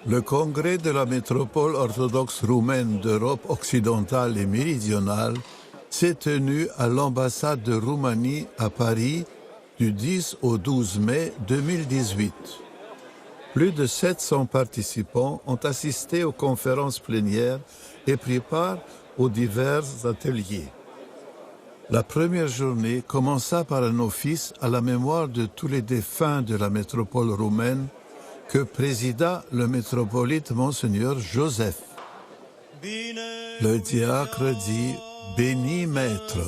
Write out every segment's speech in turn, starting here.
Le congrès de la métropole orthodoxe roumaine d'Europe occidentale et méridionale s'est tenu à l'ambassade de Roumanie à Paris du 10 au 12 mai 2018. Plus de 700 participants ont assisté aux conférences plénières et pris part aux divers ateliers. La première journée commença par un office à la mémoire de tous les défunts de la métropole roumaine que présida le métropolite Monseigneur Joseph. Le diacre dit « Béni Maître ».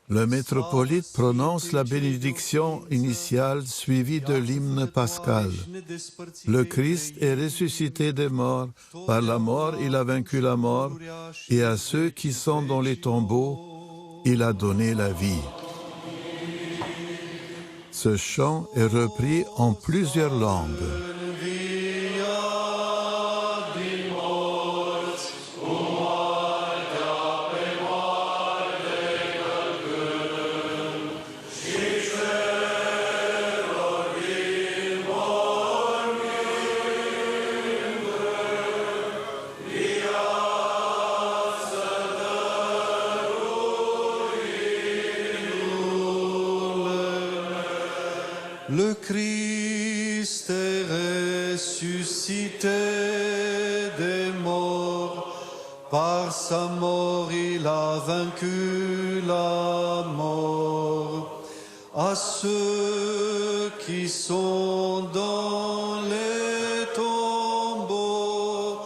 Le métropolite prononce la bénédiction initiale suivie de l'hymne pascal. Le Christ est ressuscité des morts. Par la mort, il a vaincu la mort. Et à ceux qui sont dans les tombeaux, il a donné la vie. Ce chant est repris en plusieurs langues. Le Christ est ressuscité des morts, par sa mort il a vaincu la mort. À ceux qui sont dans les tombeaux,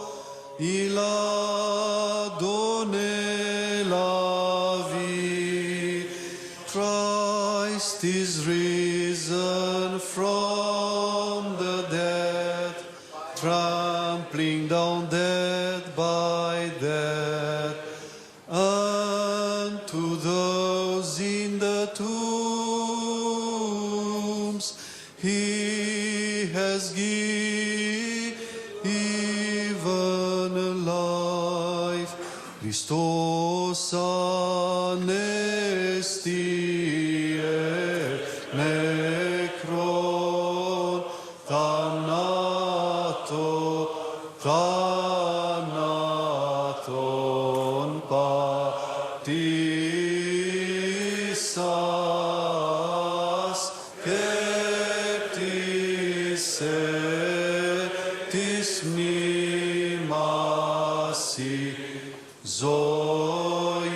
il a donné la vie. Christ is risen from the dead, trampling down death by death, and to those in the tombs he has given life. Christos anesti necron thanaton patisas keptis etis mimasi zoi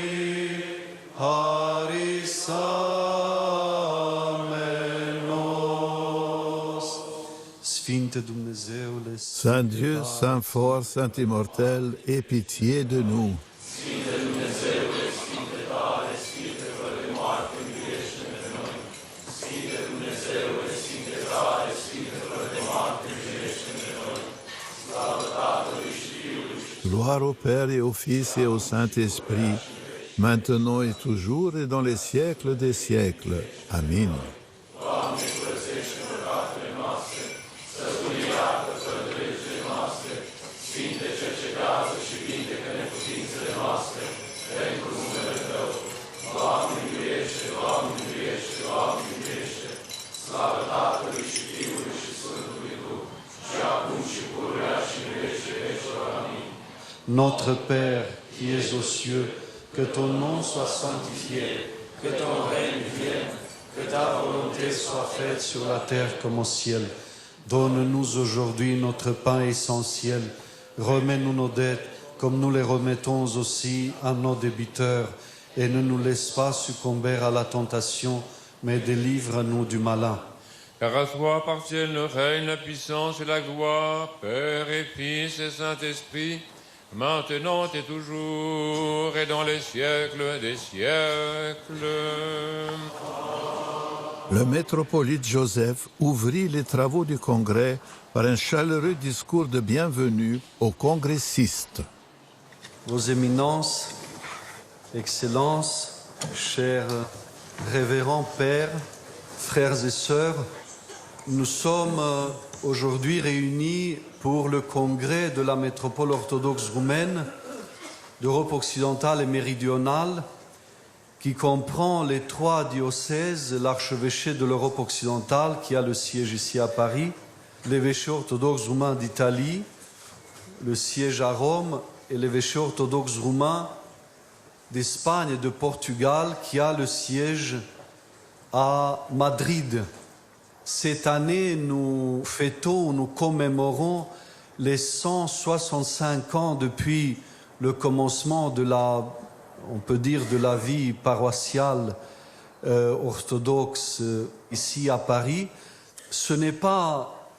harisamenos. Sfinte Dumnezeule, Saint Dieu, Saint fort, Saint immortel, aie pitié de nous. Gloire au Père et au Fils et au Saint-Esprit, maintenant et toujours et dans les siècles des siècles. Amin. Notre Père qui es aux cieux, que ton nom soit sanctifié, que ton règne vienne, que ta volonté soit faite sur la terre comme au ciel. Donne-nous aujourd'hui notre pain essentiel. Remets-nous nos dettes comme nous les remettons aussi à nos débiteurs. Et ne nous laisse pas succomber à la tentation, mais délivre-nous du malin. Car à toi appartiennent le règne, la puissance et la gloire, Père et Fils et Saint-Esprit, maintenant et toujours et dans les siècles des siècles. Le métropolite Joseph ouvrit les travaux du congrès par un chaleureux discours de bienvenue aux congressistes. Vos éminences, excellences, chers révérends pères, frères et sœurs, nous sommes aujourd'hui réunis pour le congrès de la métropole orthodoxe roumaine d'Europe occidentale et méridionale qui comprend les 3 diocèses, l'archevêché de l'Europe occidentale qui a le siège ici à Paris, l'évêché orthodoxe roumain d'Italie, le siège à Rome, et l'évêché orthodoxe roumain d'Espagne et de Portugal qui a le siège à Madrid. Cette année, nous fêtons, nous commémorons les 165 ans depuis le commencement de on peut dire, de la vie paroissiale orthodoxe ici à Paris. Ce n'est pas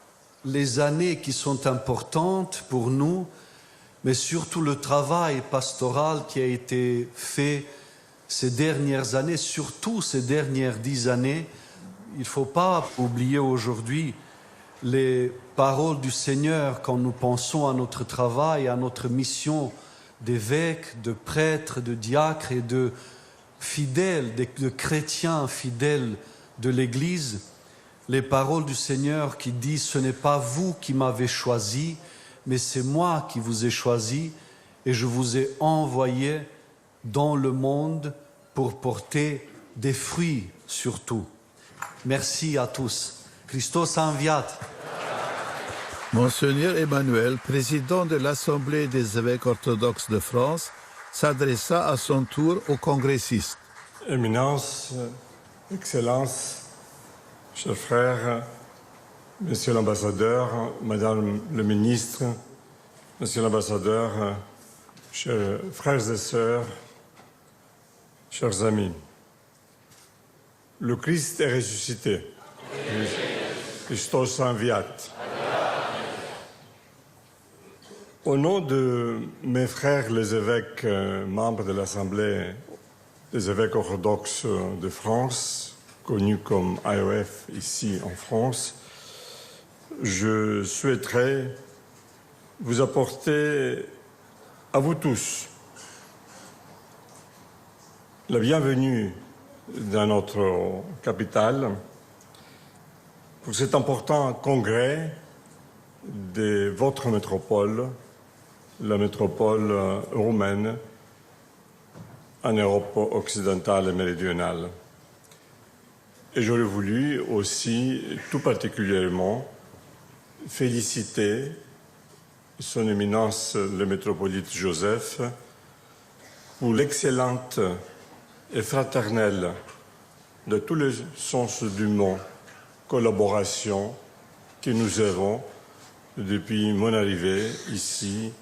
les années qui sont importantes pour nous, mais surtout le travail pastoral qui a été fait ces dernières années, surtout ces dernières 10 années. Il ne faut pas oublier aujourd'hui les paroles du Seigneur quand nous pensons à notre travail, à notre mission d'évêques, de prêtres, de diacres et de fidèles, de chrétiens fidèles de l'Église. Les paroles du Seigneur qui disent « Ce n'est pas vous qui m'avez choisi, mais c'est moi qui vous ai choisi et je vous ai envoyé dans le monde pour porter des fruits surtout. » Merci à tous. Christos enviat. Monseigneur Emmanuel, président de l'Assemblée des évêques orthodoxes de France, s'adressa à son tour aux congressistes. Éminence, Excellence, chers frères, Monsieur l'ambassadeur, Madame le ministre, Monsieur l'ambassadeur, chers frères et sœurs, chers amis, le Christ est ressuscité. Christos enviat. Au nom de mes frères les évêques, membres de l'Assemblée des évêques orthodoxes de France, connus comme AOF ici en France, je souhaiterais vous apporter à vous tous la bienvenue dans notre capitale pour cet important congrès de votre métropole, la métropole roumaine en Europe occidentale et méridionale. Et j'aurais voulu aussi tout particulièrement féliciter son éminence le métropolite Joseph pour l'excellente et fraternelle, de tous les sens du mot, collaboration que nous avons depuis mon arrivée ici,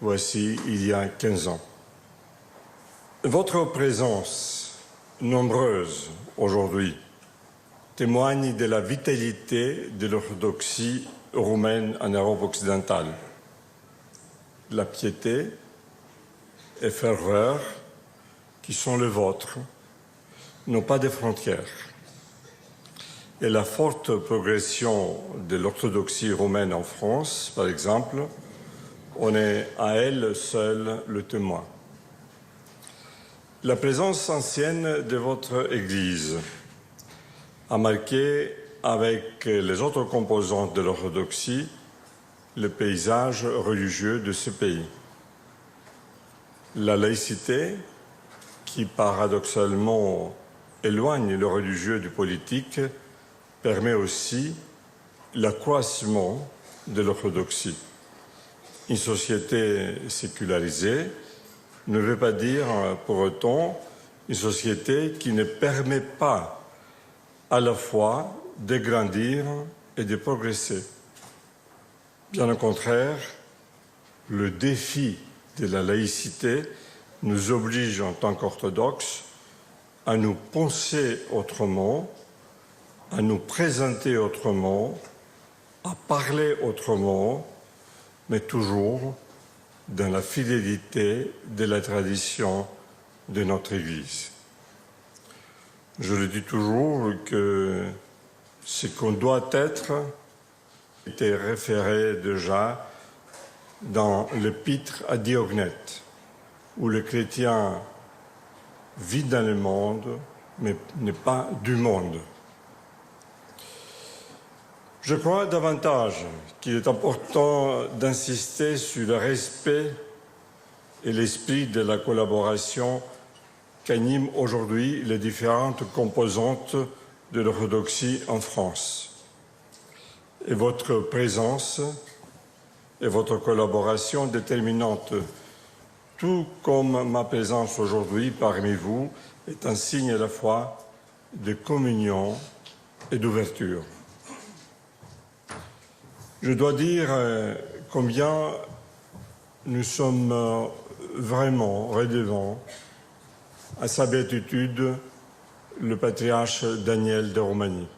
voici, il y a 15 ans. Votre présence nombreuse aujourd'hui témoigne de la vitalité de l'orthodoxie roumaine en Europe occidentale. La piété et ferveur qui sont les vôtres n'ont pas de frontières. Et la forte progression de l'orthodoxie roumaine en France, par exemple, on est à elle seule le témoin. La présence ancienne de votre Église a marqué, avec les autres composantes de l'orthodoxie, le paysage religieux de ce pays. La laïcité, qui paradoxalement éloigne le religieux du politique, permet aussi l'accroissement de l'orthodoxie. Une société sécularisée ne veut pas dire pour autant une société qui ne permet pas à la fois de grandir et de progresser. Bien au contraire, le défi de la laïcité nous oblige en tant qu'orthodoxes à nous penser autrement, à nous présenter autrement, à parler autrement, mais toujours dans la fidélité de la tradition de notre Église. Je le dis toujours que ce qu'on doit être était référé déjà dans l'épître à Diognète, où le chrétien vit dans le monde, mais n'est pas du monde. Je crois davantage qu'il est important d'insister sur le respect et l'esprit de la collaboration qu'animent aujourd'hui les différentes composantes de l'orthodoxie en France. Et votre présence et votre collaboration déterminante, tout comme ma présence aujourd'hui parmi vous, est un signe à la fois de communion et d'ouverture. Je dois dire combien nous sommes vraiment redevants à sa béatitude le patriarche Daniel de Roumanie.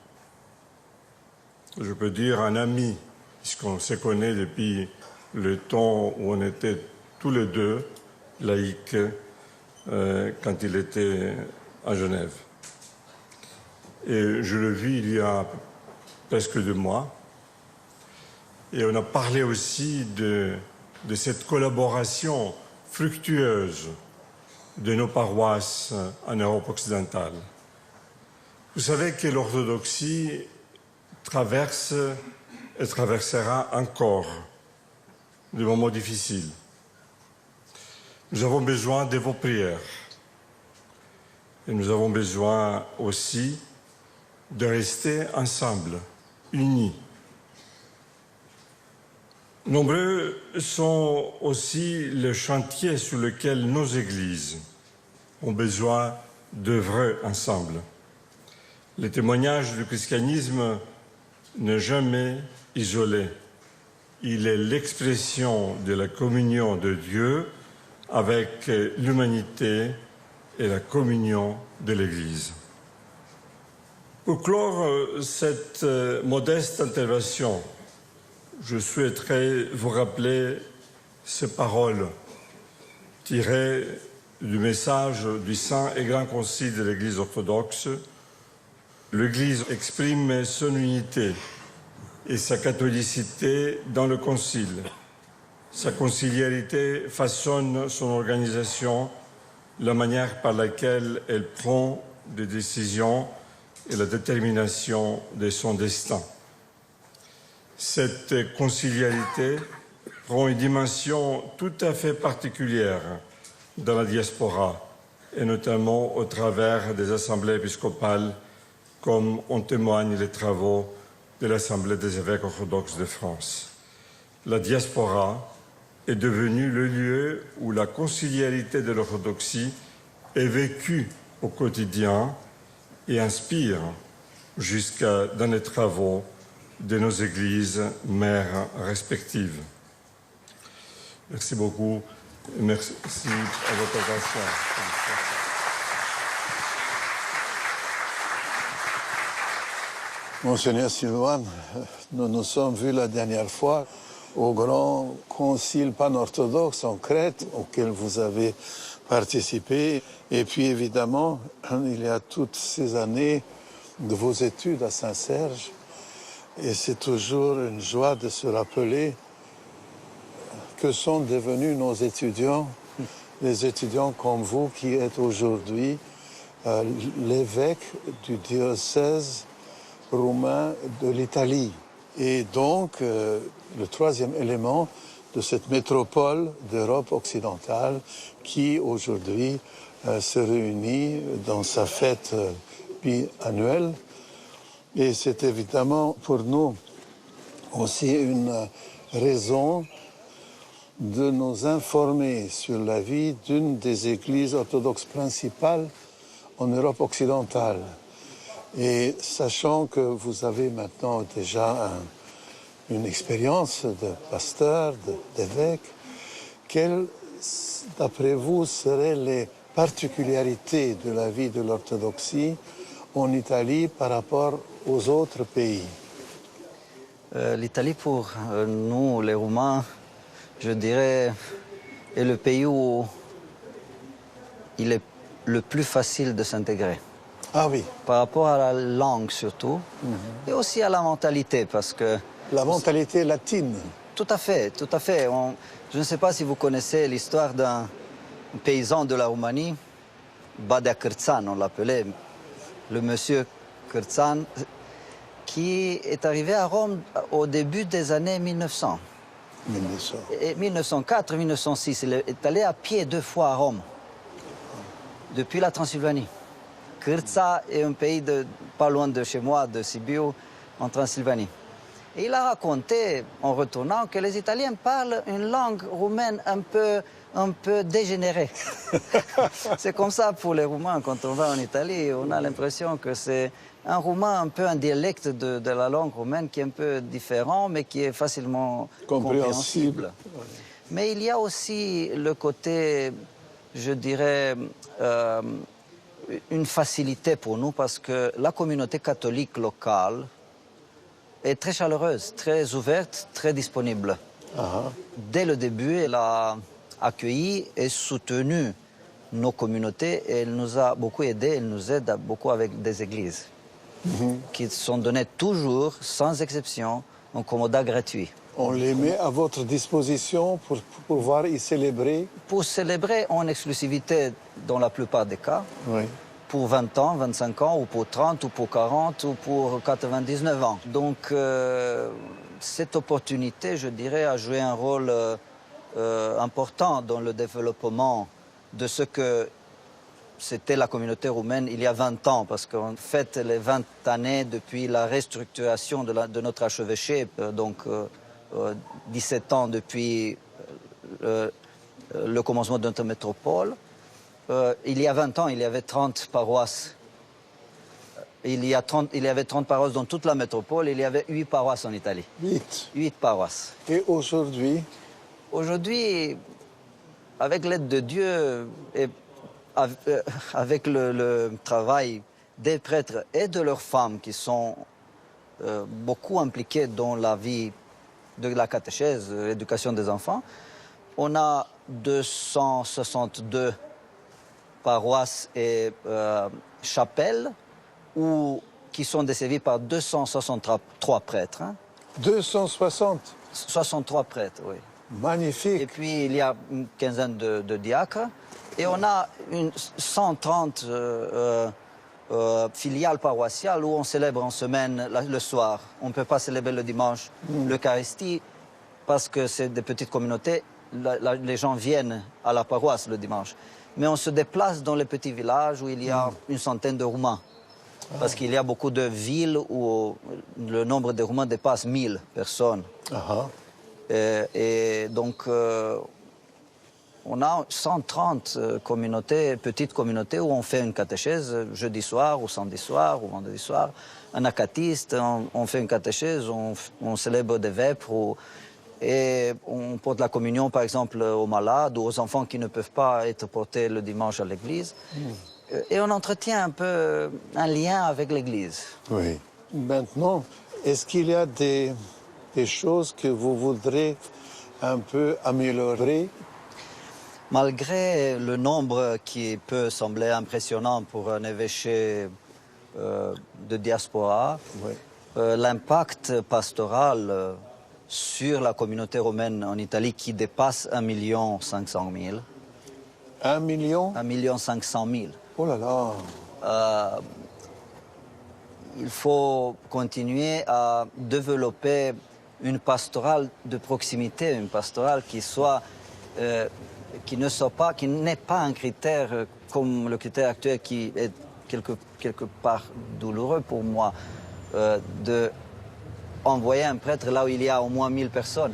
Je peux dire un ami, puisqu'on se connaît depuis le temps où on était tous les deux laïcs quand il était à Genève. Et je le vis il y a presque 2 mois. Et on a parlé aussi de cette collaboration fructueuse de nos paroisses en Europe occidentale. Vous savez que l'orthodoxie traverse et traversera encore des moments difficiles. Nous avons besoin de vos prières et nous avons besoin aussi de rester ensemble, unis. Nombreux sont aussi les chantiers sur lesquels nos églises ont besoin d'œuvrer ensemble. Le témoignage du christianisme n'est jamais isolé. Il est l'expression de la communion de Dieu avec l'humanité et la communion de l'Église. Pour clore cette modeste intervention, je souhaiterais vous rappeler ces paroles tirées du message du Saint et Grand Concile de l'Église orthodoxe. L'Église exprime son unité et sa catholicité dans le Concile. Sa conciliarité façonne son organisation, la manière par laquelle elle prend des décisions et la détermination de son destin. Cette conciliarité prend une dimension tout à fait particulière dans la diaspora, et notamment au travers des assemblées épiscopales, comme en témoignent les travaux de l'Assemblée des évêques orthodoxes de France. La diaspora est devenue le lieu où la conciliarité de l'orthodoxie est vécue au quotidien et inspire jusqu'à dans les travaux de nos églises mères respectives. Merci beaucoup et merci à votre attention. Monseigneur Silouan, nous nous sommes vus la dernière fois au grand concile pan-orthodoxe en Crète, auquel vous avez participé. Et puis évidemment, il y a toutes ces années de vos études à Saint-Serge. Et c'est toujours une joie de se rappeler que sont devenus nos étudiants, les étudiants comme vous qui êtes aujourd'hui l'évêque du diocèse roumain de l'Italie. Et donc, le troisième élément de cette métropole d'Europe occidentale qui, aujourd'hui, se réunit dans sa fête biannuelle. Et c'est évidemment pour nous aussi une raison de nous informer sur la vie d'une des églises orthodoxes principales en Europe occidentale. Et sachant que vous avez maintenant déjà une expérience de pasteur, d'évêque, quelles, d'après vous, seraient les particularités de la vie de l'orthodoxie en Italie par rapport aux autres pays? L'Italie, pour nous, les Roumains, je dirais, est le pays où il est le plus facile de s'intégrer. Ah oui. Par rapport à la langue surtout, et aussi à la mentalité, parce que... La mentalité latine. Tout à fait, tout à fait. Je ne sais pas si vous connaissez l'histoire d'un paysan de la Roumanie, Badea Cârțan, on l'appelait, le monsieur Cârțan, qui est arrivé à Rome au début des années 1900. 1904, 1906, il est allé à pied 2 fois à Rome. depuis la Transylvanie. Kırça est un pays pas loin de chez moi, de Sibiu, en Transylvanie. Et il a raconté, en retournant, que les Italiens parlent une langue roumaine un peu dégénérée. C'est comme ça pour les Roumains, quand on va en Italie, on a l'impression que c'est un roumain un peu un dialecte de la langue roumaine qui est un peu différent, mais qui est facilement compréhensible. Mais il y a aussi le côté, je dirais, une facilité pour nous, parce que la communauté catholique locale est très chaleureuse, très ouverte, très disponible. Dès le début, elle a accueilli et soutenu nos communautés et elle nous a beaucoup aidés, elle nous aide beaucoup avec des églises qui sont données toujours, sans exception, en commodat gratuit. On les met à votre disposition pour pouvoir y célébrer? Pour célébrer en exclusivité dans la plupart des cas. Oui. Pour 20 ans, 25 ans, ou pour 30, ou pour 40, ou pour 99 ans. Donc, cette opportunité, je dirais, a joué un rôle important dans le développement de ce que c'était la communauté roumaine il y a 20 ans, parce qu'on fête les 20 années depuis la restructuration de notre archevêché, donc 17 ans depuis le commencement de notre métropole. Il y a 20 ans, il y avait 30 paroisses. Il y avait 30 paroisses dans toute la métropole. Il y avait 8 paroisses en Italie. 8 paroisses. Et aujourd'hui? Aujourd'hui, avec l'aide de Dieu et avec le travail des prêtres et de leurs femmes qui sont beaucoup impliqués dans la vie de la catéchèse, l'éducation des enfants, on a 262 paroisses et chapelles qui sont desservies par 263 prêtres. 260? 63 prêtres, oui. Magnifique. Et puis il y a une quinzaine de diacres. Et on a 130 filiales paroissiales où on célèbre en semaine le soir. On ne peut pas célébrer le dimanche l'Eucharistie parce que c'est des petites communautés. Les gens viennent à la paroisse le dimanche. Mais on se déplace dans les petits villages où il y a une centaine de Roumains. Parce qu'il y a beaucoup de villes où le nombre de Roumains dépasse 1000 personnes. Et donc, on a 130 communautés, petites communautés où on fait une catéchèse jeudi soir ou samedi soir ou vendredi soir. Un acatiste, on fait une catéchèse, on célèbre des vêpres et on porte la communion, par exemple, aux malades ou aux enfants qui ne peuvent pas être portés le dimanche à l'église. Et on entretient un peu un lien avec l'église. Oui. Maintenant, est-ce qu'il y a des choses que vous voudrez un peu améliorer? Malgré le nombre qui peut sembler impressionnant pour un évêché de diaspora, l'impact pastoral sur la communauté romaine en Italie qui dépasse 1 500 000. 1 million? 1 500 000. Oh là là! Il faut continuer à développer une pastorale de proximité, une pastorale qui n'est pas un critère comme le critère actuel qui est quelque part douloureux pour moi, de envoyer un prêtre là où il y a au moins 1000 personnes.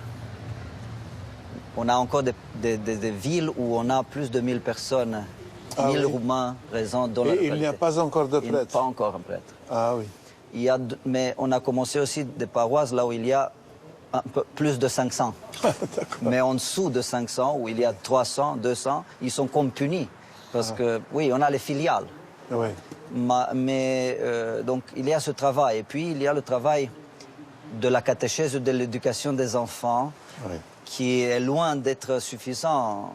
On a encore des villes où on a plus de 1000 personnes, 1000 Roumains présents dans la localité. Et il n'y a pas encore de prêtre? Pas encore un prêtre. Ah oui. Mais on a commencé aussi des paroisses là où il y a un peu plus de 500. Mais en dessous de 500, où il y a 300, 200, ils sont comme punis. Parce que, oui, on a les filiales. Oui. Donc, il y a ce travail. Et puis, il y a le travail de la catéchèse, de l'éducation des enfants, qui est loin d'être suffisant.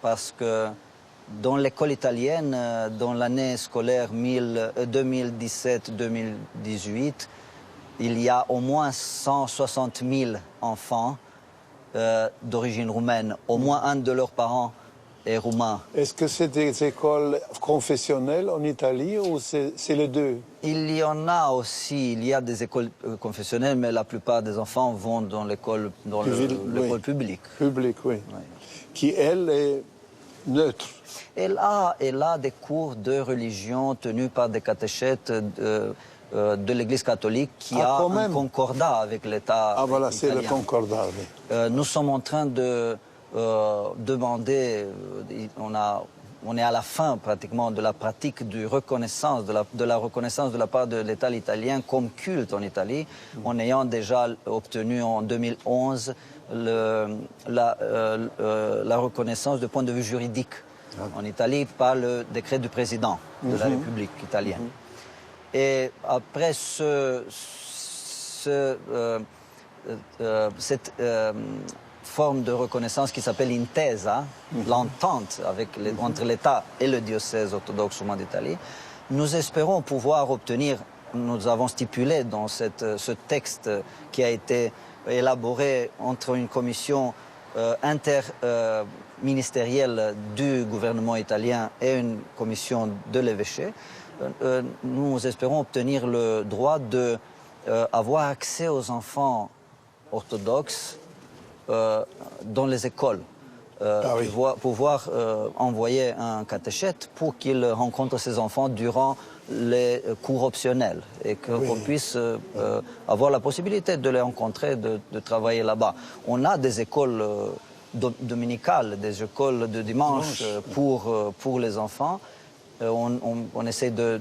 Parce que dans l'école italienne, dans l'année scolaire 2017-2018, il y a au moins 160 000 enfants d'origine roumaine. Au moins un de leurs parents est roumain. Est-ce que c'est des écoles confessionnelles en Italie ou c'est les deux? Il y en a aussi. Il y a des écoles confessionnelles, mais la plupart des enfants vont dans l'école publique. Publique, oui. Qui, elle, est neutre. Elle a des cours de religion tenus par des catéchètes de l'Église catholique qui a quand un même. concordat avec l'État Ah voilà, italien. c'est le concordat. Oui. Nous sommes en train de demander, on est à la fin pratiquement de la pratique de reconnaissance, de la reconnaissance de la part de l'État italien comme culte en Italie, en ayant déjà obtenu en 2011 la reconnaissance du point de vue juridique en Italie par le décret du président de la République italienne. Et après cette forme de reconnaissance qui s'appelle intesa, l'entente entre l'État et le diocèse orthodoxe roumain d'Italie, nous espérons pouvoir obtenir, nous avons stipulé dans ce texte qui a été élaboré entre une commission interministérielle du gouvernement italien et une commission de l'évêché, nous espérons obtenir le droit d'avoir accès aux enfants orthodoxes dans les écoles, pouvoir envoyer un catéchète pour qu'il rencontre ses enfants durant les cours optionnels et qu'on puisse avoir la possibilité de les rencontrer, de travailler là-bas. On a des écoles dominicales, des écoles de dimanche pour les enfants. On essaie de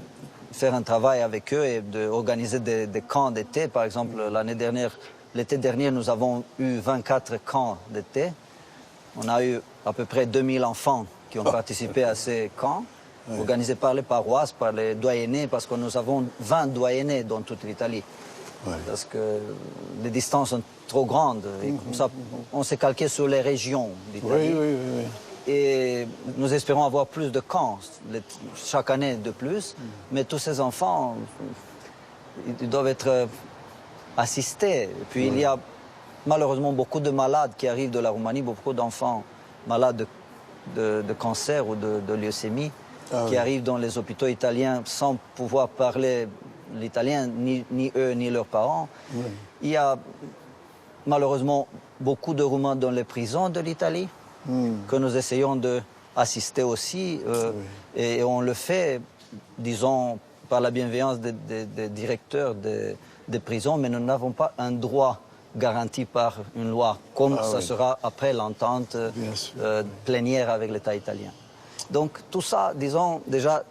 faire un travail avec eux et d'organiser des camps d'été. Par exemple, l'été dernier, nous avons eu 24 camps d'été. On a eu à peu près 2000 enfants qui ont participé à ces camps, organisés par les paroisses, par les doyennés, parce que nous avons 20 doyennés dans toute l'Italie. Parce que les distances sont trop grandes. Et comme ça, on s'est calqué sur les régions d'Italie. Oui. Et nous espérons avoir plus de camps, chaque année de plus. Mais tous ces enfants, ils doivent être assistés. Et puis il y a malheureusement beaucoup de malades qui arrivent de la Roumanie, beaucoup d'enfants malades de cancer ou de leucémie, qui arrivent dans les hôpitaux italiens sans pouvoir parler l'italien, ni eux, ni leurs parents. Il y a malheureusement beaucoup de Roumains dans les prisons de l'Italie, que nous essayons d'assister aussi. Et on le fait, disons, par la bienveillance des directeurs des prisons, mais nous n'avons pas un droit garanti par une loi, comme ça sera après l'entente plénière avec l'État italien. Donc tout ça, disons, déjà,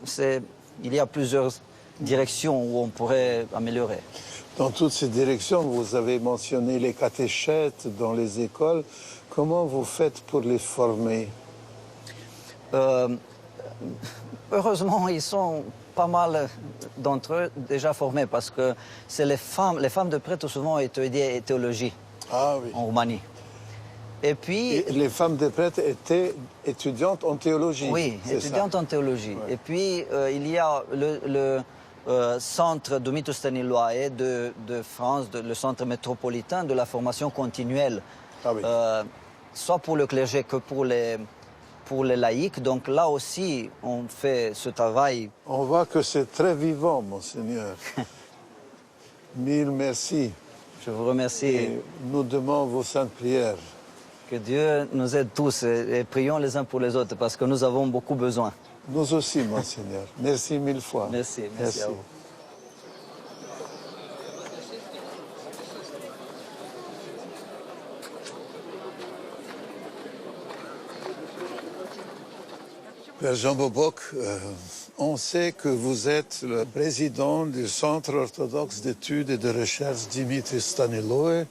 il y a plusieurs directions où on pourrait améliorer. Dans toutes ces directions, vous avez mentionné les catéchètes dans les écoles. Comment vous faites pour les former? Heureusement, ils sont pas mal d'entre eux déjà formés parce que c'est les femmes de prêtre souvent étudiaient théologie en Roumanie. Et puis... les femmes de prêtres étaient étudiantes en théologie. Oui, étudiantes en théologie. Et puis, il y a le centre Dumitru Stăniloae de France, le centre métropolitain de la formation continuelle, soit pour le clergé que pour les laïcs. Donc là aussi, on fait ce travail. On voit que c'est très vivant, Monseigneur. Mille merci. Je vous remercie. Et nous demandons vos saintes prières. Que Dieu nous aide tous et prions les uns pour les autres parce que nous avons beaucoup besoin. Nous aussi, Monseigneur. Merci mille fois. Merci à vous. Père Jean Boboc, on sait que vous êtes le président du Centre orthodoxe d'études et de recherche Dumitru Stăniloae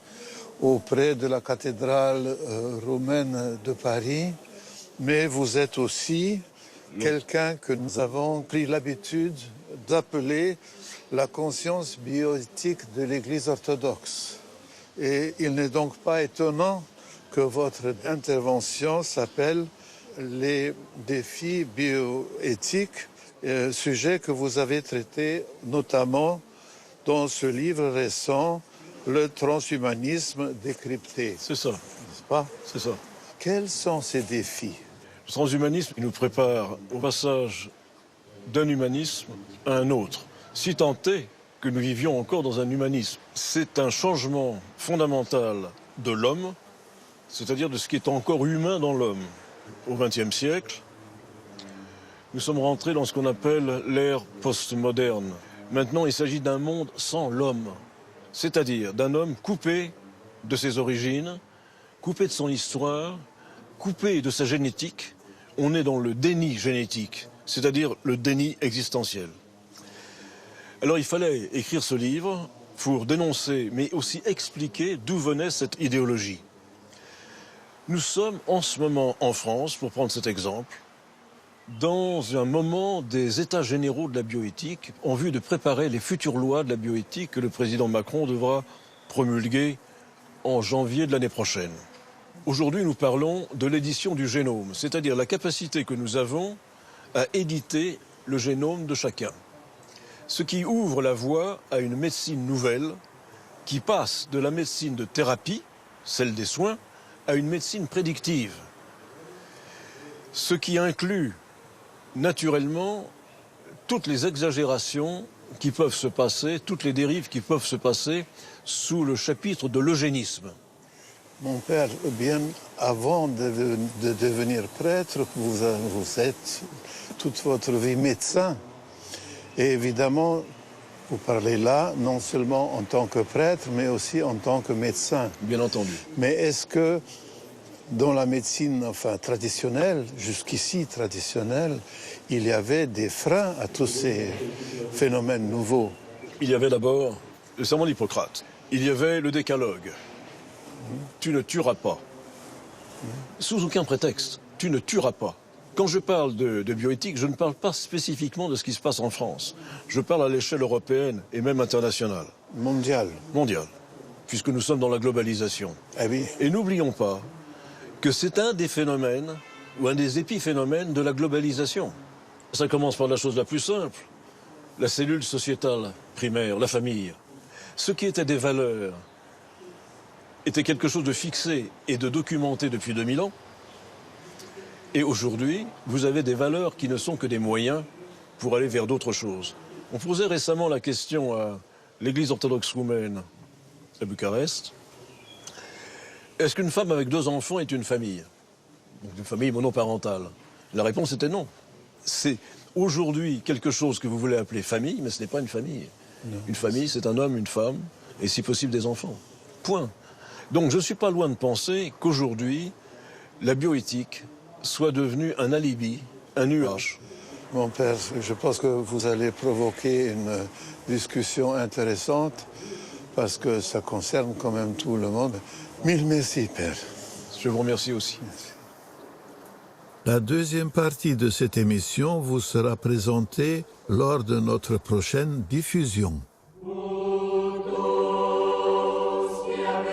auprès de la cathédrale roumaine de Paris, mais vous êtes aussi quelqu'un que nous avons pris l'habitude d'appeler la conscience bioéthique de l'Église orthodoxe. Et il n'est donc pas étonnant que votre intervention s'appelle les défis bioéthiques, sujet que vous avez traité notamment dans ce livre récent, Le transhumanisme décrypté. C'est ça. N'est-ce pas? C'est ça. Quels sont ces défis? Le transhumanisme, il nous prépare au passage d'un humanisme à un autre. Si tant est que nous vivions encore dans un humanisme. C'est un changement fondamental de l'homme, c'est-à-dire de ce qui est encore humain dans l'homme. Au XXe siècle, nous sommes rentrés dans ce qu'on appelle l'ère postmoderne. Maintenant, il s'agit d'un monde sans l'homme, c'est-à-dire d'un homme coupé de ses origines, coupé de son histoire, coupé de sa génétique. On est dans le déni génétique, c'est-à-dire le déni existentiel. Alors il fallait écrire ce livre pour dénoncer, mais aussi expliquer d'où venait cette idéologie. Nous sommes en ce moment en France, pour prendre cet exemple, dans un moment des états généraux de la bioéthique en vue de préparer les futures lois de la bioéthique que le président Macron devra promulguer en janvier de l'année prochaine. Aujourd'hui, nous parlons de l'édition du génome, c'est-à-dire la capacité que nous avons à éditer le génome de chacun. Ce qui ouvre la voie à une médecine nouvelle qui passe de la médecine de thérapie, celle des soins, à une médecine prédictive. Ce qui inclut naturellement toutes les exagérations qui peuvent se passer, toutes les dérives qui peuvent se passer sous le chapitre de l'eugénisme. Mon père, bien avant de devenir prêtre, vous êtes toute votre vie médecin. Et évidemment, vous parlez là non seulement en tant que prêtre, mais aussi en tant que médecin. Bien entendu. Mais est-ce que dans la médecine traditionnelle, jusqu'ici traditionnelle, il y avait des freins à tous ces phénomènes nouveaux? Il y avait d'abord le serment d'Hippocrate. Il y avait le décalogue. Tu ne tueras pas. Sous aucun prétexte, tu ne tueras pas. Quand je parle de bioéthique, je ne parle pas spécifiquement de ce qui se passe en France. Je parle à l'échelle européenne et même internationale. Mondial. Mondiale, puisque nous sommes dans la globalisation. Ah oui. Et n'oublions pas que c'est un des phénomènes, ou un des épiphénomènes de la globalisation. Ça commence par la chose la plus simple, la cellule sociétale primaire, la famille. Ce qui était des valeurs était quelque chose de fixé et de documenté depuis 2000 ans. Et aujourd'hui, vous avez des valeurs qui ne sont que des moyens pour aller vers d'autres choses. On posait récemment la question à l'église orthodoxe roumaine à Bucarest. Est-ce qu'une femme avec 2 enfants est une famille? Une famille monoparentale? La réponse était non. C'est aujourd'hui quelque chose que vous voulez appeler famille, mais ce n'est pas une famille. Non. Une famille, c'est un homme, une femme, et si possible des enfants. Point. Donc je ne suis pas loin de penser qu'aujourd'hui, la bioéthique soit devenue un alibi, un nuage. Mon père, je pense que vous allez provoquer une discussion intéressante parce que ça concerne quand même tout le monde. Mille merci, père. Je vous remercie aussi. Merci. La deuxième partie de cette émission vous sera présentée lors de notre prochaine diffusion. Qui a